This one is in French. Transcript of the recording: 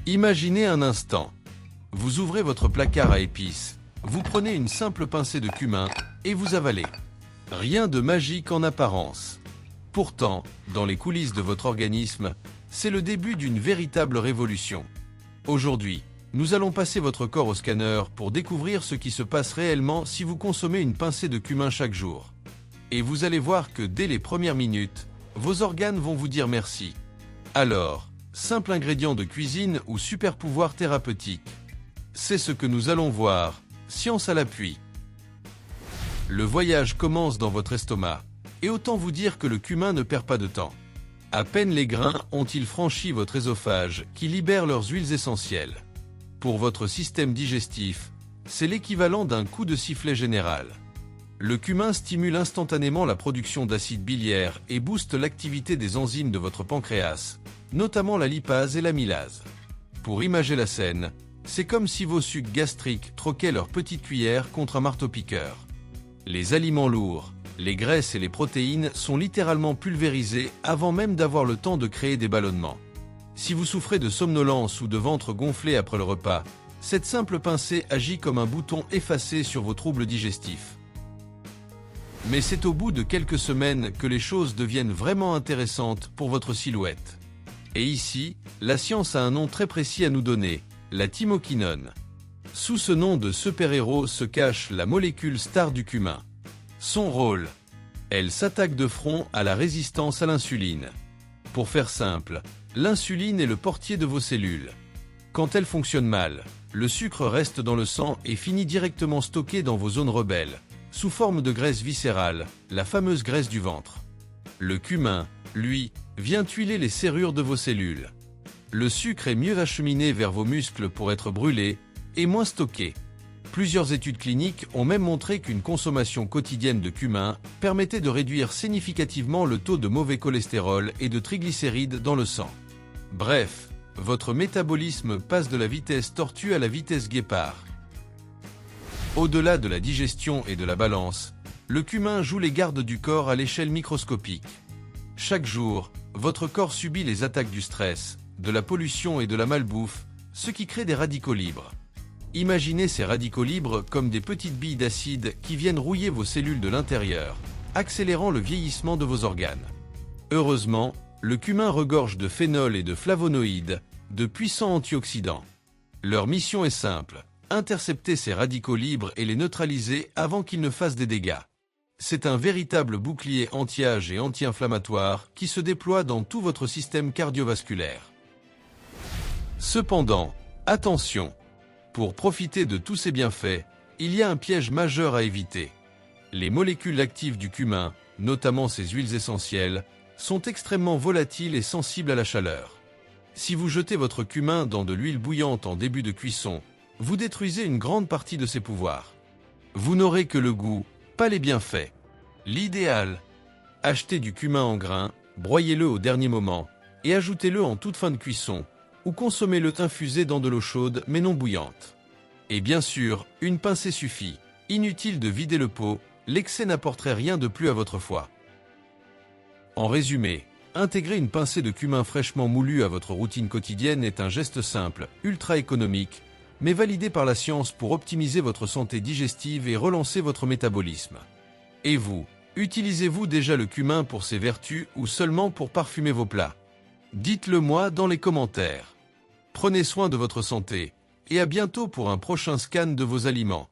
Imaginez un instant. Vous ouvrez votre placard à épices, vous prenez une simple pincée de cumin et vous avalez. Rien de magique en apparence. Pourtant, dans les coulisses de votre organisme, c'est le début d'une véritable révolution. Aujourd'hui, nous allons passer votre corps au scanner pour découvrir ce qui se passe réellement si vous consommez une pincée de cumin chaque jour. Et vous allez voir que dès les premières minutes, vos organes vont vous dire merci. Alors, simple ingrédient de cuisine ou super pouvoir thérapeutique? C'est ce que nous allons voir, science à l'appui. Le voyage commence dans votre estomac, et autant vous dire que le cumin ne perd pas de temps. À peine les grains ont-ils franchi votre œsophage qui libère leurs huiles essentielles. Pour votre système digestif, c'est l'équivalent d'un coup de sifflet général. Le cumin stimule instantanément la production d'acide biliaire et booste l'activité des enzymes de votre pancréas, notamment la lipase et l'amylase. Pour imager la scène, c'est comme si vos sucs gastriques troquaient leur petite cuillère contre un marteau-piqueur. Les aliments lourds, les graisses et les protéines sont littéralement pulvérisés avant même d'avoir le temps de créer des ballonnements. Si vous souffrez de somnolence ou de ventre gonflé après le repas, cette simple pincée agit comme un bouton effacé sur vos troubles digestifs. Mais c'est au bout de quelques semaines que les choses deviennent vraiment intéressantes pour votre silhouette. Et ici, la science a un nom très précis à nous donner, la thymoquinone. Sous ce nom de super-héros se cache la molécule star du cumin. Son rôle: elle s'attaque de front à la résistance à l'insuline. Pour faire simple, l'insuline est le portier de vos cellules. Quand elle fonctionne mal, le sucre reste dans le sang et finit directement stocké dans vos zones rebelles, sous forme de graisse viscérale, la fameuse graisse du ventre. Le cumin, lui, vient huiler les serrures de vos cellules. Le sucre est mieux acheminé vers vos muscles pour être brûlé et moins stocké. Plusieurs études cliniques ont même montré qu'une consommation quotidienne de cumin permettait de réduire significativement le taux de mauvais cholestérol et de triglycérides dans le sang. Bref, votre métabolisme passe de la vitesse tortue à la vitesse guépard. Au-delà de la digestion et de la balance, le cumin joue les gardes du corps à l'échelle microscopique. Chaque jour, votre corps subit les attaques du stress, de la pollution et de la malbouffe, ce qui crée des radicaux libres. Imaginez ces radicaux libres comme des petites billes d'acide qui viennent rouiller vos cellules de l'intérieur, accélérant le vieillissement de vos organes. Heureusement, le cumin regorge de phénol et de flavonoïdes, de puissants antioxydants. Leur mission est simple: intercepter ces radicaux libres et les neutraliser avant qu'ils ne fassent des dégâts. C'est un véritable bouclier anti-âge et anti-inflammatoire qui se déploie dans tout votre système cardiovasculaire. Cependant, attention! Pour profiter de tous ces bienfaits, il y a un piège majeur à éviter. Les molécules actives du cumin, notamment ses huiles essentielles, sont extrêmement volatiles et sensibles à la chaleur. Si vous jetez votre cumin dans de l'huile bouillante en début de cuisson, vous détruisez une grande partie de ses pouvoirs. Vous n'aurez que le goût, pas les bienfaits. L'idéal: achetez du cumin en grains, broyez-le au dernier moment et ajoutez-le en toute fin de cuisson, ou consommez-le infusé dans de l'eau chaude mais non bouillante. Et bien sûr, une pincée suffit. Inutile de vider le pot, l'excès n'apporterait rien de plus à votre foie. En résumé, intégrer une pincée de cumin fraîchement moulu à votre routine quotidienne est un geste simple, ultra économique, mais validé par la science pour optimiser votre santé digestive et relancer votre métabolisme. Et vous, utilisez-vous déjà le cumin pour ses vertus ou seulement pour parfumer vos plats? Dites-le moi dans les commentaires. Prenez soin de votre santé, et à bientôt pour un prochain scan de vos aliments.